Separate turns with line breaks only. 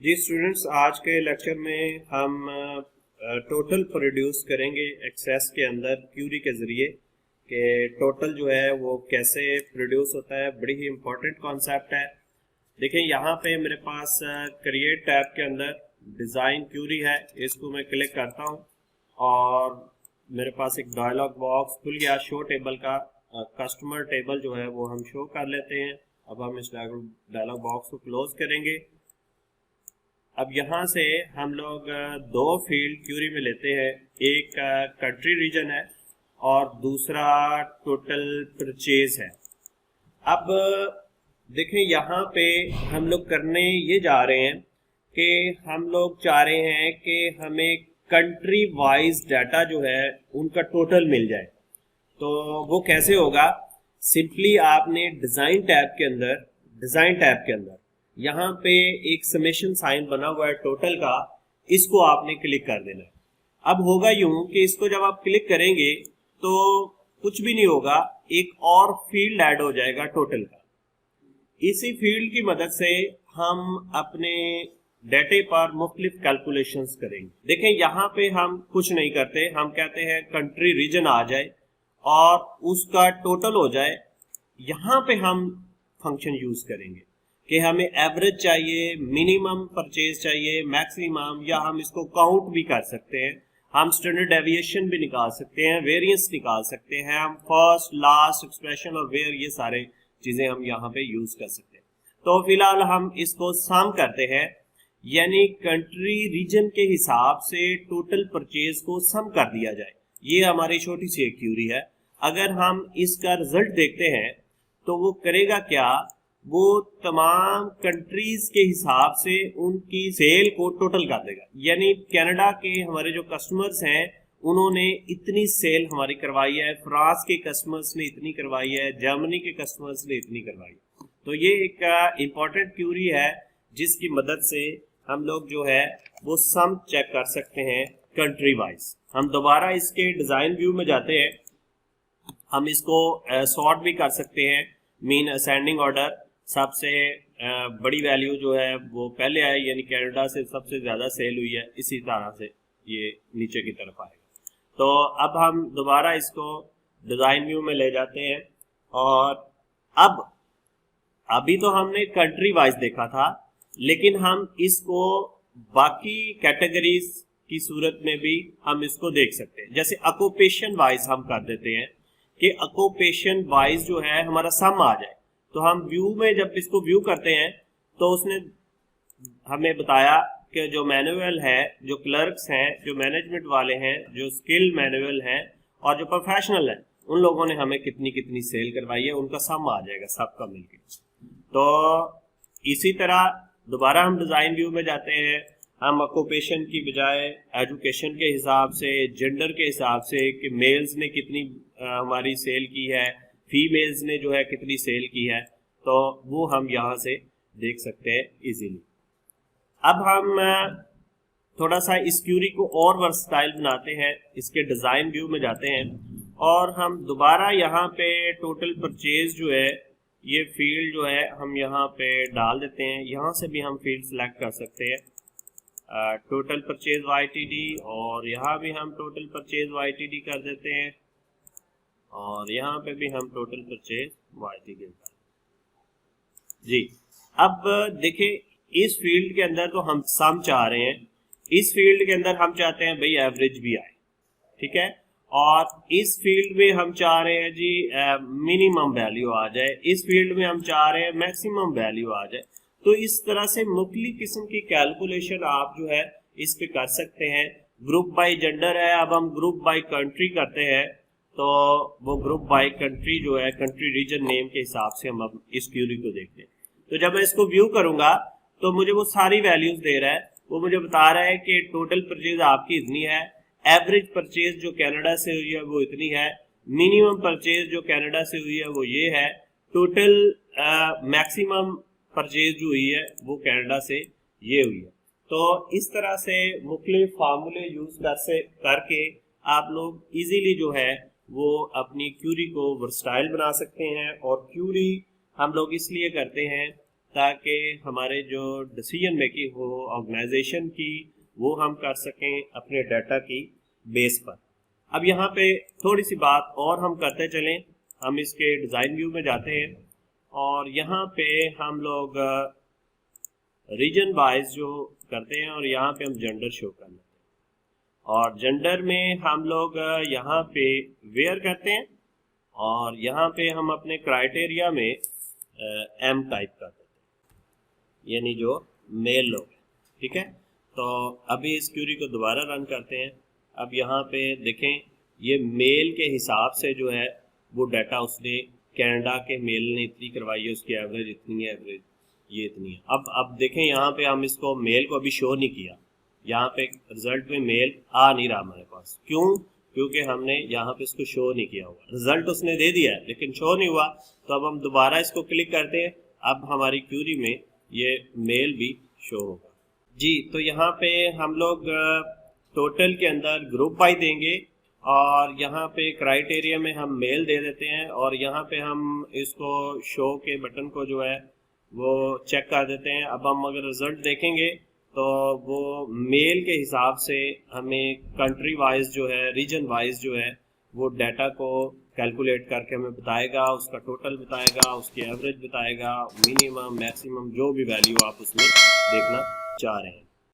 जी students, आज के lecture में हम टोटल प्रोड्यूस करेंगे एक्सेस के अंदर क्यूरी के ज़रिए कि टोटल जो है वो कैसे प्रोड्यूस होता है। बड़ी ही इम्पोर्टेंट कॉन्सेप्ट है। देखें यहाँ पे मेरे पास क्रिएट टैब के अंदर डिज़ाइन क्यूरी है, इसको मैं क्लिक करता हूँ और मेरे पास एक डायलॉग बॉक्स खुल गया शो टेबल का। कस्टमर टेबल जो है वो हम शो कर लेते हैं। अब हम इस डायलॉग बॉक्स को क्लोज करेंगे। अब यहाँ से हम लोग दो फील्ड क्यूरी में लेते हैं, एक कंट्री रीजन है और दूसरा टोटल परचेज है। अब देखें यहाँ पे हम लोग करने ये जा रहे हैं कि हम लोग चाह रहे हैं कि हमें कंट्री वाइज डाटा जो है उनका टोटल मिल जाए। तो वो कैसे होगा? सिंपली आपने डिज़ाइन टैब के अंदर यहाँ पे एक समेशन साइन बना हुआ है टोटल का, इसको आपने क्लिक कर देना है। अब होगा यूं कि इसको जब आप क्लिक करेंगे तो कुछ भी नहीं होगा, एक और फील्ड ऐड हो जाएगा टोटल का। इसी फील्ड की मदद से हम अपने डेटे पर मुख्तलिफ कैलकुलेशंस करेंगे। देखें यहाँ पे हम कुछ नहीं करते, हम कहते हैं कंट्री रीजन आ जाए और उसका टोटल हो जाए। यहाँ पे हम फंक्शन यूज करेंगे कि हमें एवरेज चाहिए, मिनिमम परचेज चाहिए, मैक्सिमम, या हम इसको काउंट भी कर सकते हैं, हम स्टैंडर्ड डेविएशन भी निकाल सकते हैं, वेरिएंस निकाल सकते हैं, हम फर्स्ट लास्ट एक्सप्रेशन और वेयर, ये सारे चीजें हम यहाँ पे यूज कर सकते हैं। तो फिलहाल हम इसको सम करते हैं, यानी कंट्री रीजन के हिसाब से टोटल परचेज को सम कर दिया जाए। ये हमारी छोटी सी एक क्यूरी है। अगर हम इसका रिजल्ट देखते हैं तो वो करेगा क्या, वो तमाम कंट्रीज के हिसाब से उनकी सेल को टोटल कर देगा। यानी कनाडा के हमारे जो कस्टमर्स हैं उन्होंने इतनी सेल हमारी करवाई है, फ्रांस के कस्टमर्स ने इतनी करवाई है, जर्मनी के कस्टमर्स ने इतनी करवाई है। तो ये एक इम्पॉर्टेंट क्यूरी है जिसकी मदद से हम लोग जो है वो सम चेक कर सकते हैं कंट्री वाइज। हम दोबारा इसके डिजाइन व्यू में जाते हैं, हम इसको सॉर्ट भी कर सकते हैं, मीन असेंडिंग ऑर्डर। सबसे बड़ी वैल्यू जो है वो पहले आए, यानी कनाडा से सबसे ज्यादा सेल हुई है, इसी तरह से ये नीचे की तरफ आएगा। तो अब हम दोबारा इसको डिजाइन व्यू में ले जाते हैं और अब अभी तो हमने कंट्री वाइज देखा था, लेकिन हम इसको बाकी कैटेगरीज की सूरत में भी हम इसको देख सकते हैं। जैसे ऑक्यूपेशन वाइज हम कर देते हैं कि ऑक्यूपेशन वाइज जो है हमारा सम आ जाए। तो हम व्यू में जब इसको व्यू करते हैं तो उसने हमें बताया कि जो मैनुअल है, जो क्लर्क्स हैं, जो मैनेजमेंट वाले हैं, जो स्किल मैनुअल हैं और जो प्रोफेशनल हैं, उन लोगों ने हमें कितनी कितनी सेल करवाई है, उनका सम आ जाएगा सबका मिलके। तो इसी तरह दोबारा हम डिजाइन व्यू में जाते हैं, हम ऑक्यूपेशन की बजाय एजुकेशन के हिसाब से, जेंडर के हिसाब से कि मेल्स ने कितनी हमारी सेल की है, फीमेल्स ने जो है कितनी सेल की है, तो वो हम यहाँ से देख सकते हैं इजीली। अब हम थोड़ा सा इस क्यूरी को और वर्सटाइल बनाते हैं, इसके डिज़ाइन व्यू में जाते हैं और हम दोबारा यहाँ पे टोटल परचेज जो है ये फील्ड जो है हम यहाँ पे डाल देते हैं। यहाँ से भी हम फील्ड सेलेक्ट कर सकते हैं, टोटल परचेज YTD, और यहाँ भी हम टोटल परचेज YTD कर देते हैं और यहाँ पे भी हम टोटल परचेज YTD कर जी। अब देखिए इस फील्ड के अंदर तो हम सम चाह रहे हैं, इस फील्ड के अंदर हम चाहते हैं भाई एवरेज भी आए, ठीक है, और इस फील्ड में हम चाह रहे हैं जी मिनिमम वैल्यू आ जाए, इस फील्ड में हम चाह रहे हैं मैक्सिमम वैल्यू आ जाए। तो इस तरह से मुख्तलिफ किस्म की कैलकुलेशन आप जो है इस पे कर सकते हैं। ग्रुप बाय जेंडर है, अब हम ग्रुप बाय कंट्री करते हैं, तो वो ग्रुप बाय कंट्री जो है कंट्री रीजन नेम के हिसाब से हम अब इस क्यूरी को देखते हैं। तो जब मैं इसको व्यू करूंगा तो मुझे वो सारी वैल्यूज दे रहा है, वो मुझे बता रहा है कि टोटल परचेज आपकी इतनी है, एवरेज परचेज जो कनाडा से हुई है वो इतनी है, मिनिमम परचेज जो कनाडा से हुई है वो ये है, टोटल मैक्सिमम परचेज जो हुई है वो कनाडा से ये हुई है। तो इस तरह से मुख्तलिफ फार्मूले यूज करके आप लोग इजीली जो है वो अपनी क्यूरी को वर्सटाइल बना सकते हैं। और क्यूरी हम लोग इसलिए करते हैं ताकि हमारे जो डिसीजन मेकिंग हो ऑर्गेनाइजेशन की वो हम कर सकें अपने डाटा की बेस पर। अब यहाँ पे थोड़ी सी बात और हम करते चलें, हम इसके डिज़ाइन व्यू में जाते हैं और यहाँ पे हम लोग रीजन वाइज जो करते हैं और यहाँ पे हम जेंडर शो कर लेते हैं और जेंडर में हम लोग यहाँ पे वेयर करते हैं और यहाँ पे हम अपने क्राइटेरिया में एम टाइप कर देते हैं, यानी जो मेल लोग, ठीक है। तो अभी इस क्यूरी को दोबारा रन करते हैं। अब यहाँ पे देखें ये मेल के हिसाब से जो है वो डाटा उसने कनाडा के मेल ने इतनी करवाई है, उसकी एवरेज इतनी है, एवरेज ये इतनी है। अब देखें यहाँ पे हम इसको मेल को अभी शो नहीं किया, यहाँ पे रिजल्ट में मेल आ नहीं रहा हमारे पास। क्यों? क्योंकि हमने यहाँ पे इसको शो नहीं किया हुआ। रिजल्ट उसने दे दिया है लेकिन शो नहीं हुआ। तो अब हम दोबारा इसको क्लिक करते हैं, अब हमारी क्यूरी में ये मेल भी शो होगा जी। तो यहाँ पे हम लोग टोटल के अंदर ग्रुप बाय देंगे और यहाँ पे क्राइटेरिया में हम मेल दे देते हैं और यहाँ पे हम इसको शो के बटन को जो है वो चेक कर देते हैं। अब हम अगर रिजल्ट देखेंगे तो वो मेल के हिसाब से हमें कंट्री वाइज जो है, रीजन वाइज जो है वो डाटा को कैलकुलेट करके हमें बताएगा, उसका टोटल बताएगा, उसकी एवरेज बताएगा, मिनिमम मैक्सिमम जो भी वैल्यू आप उसमें देखना चाह रहे हैं।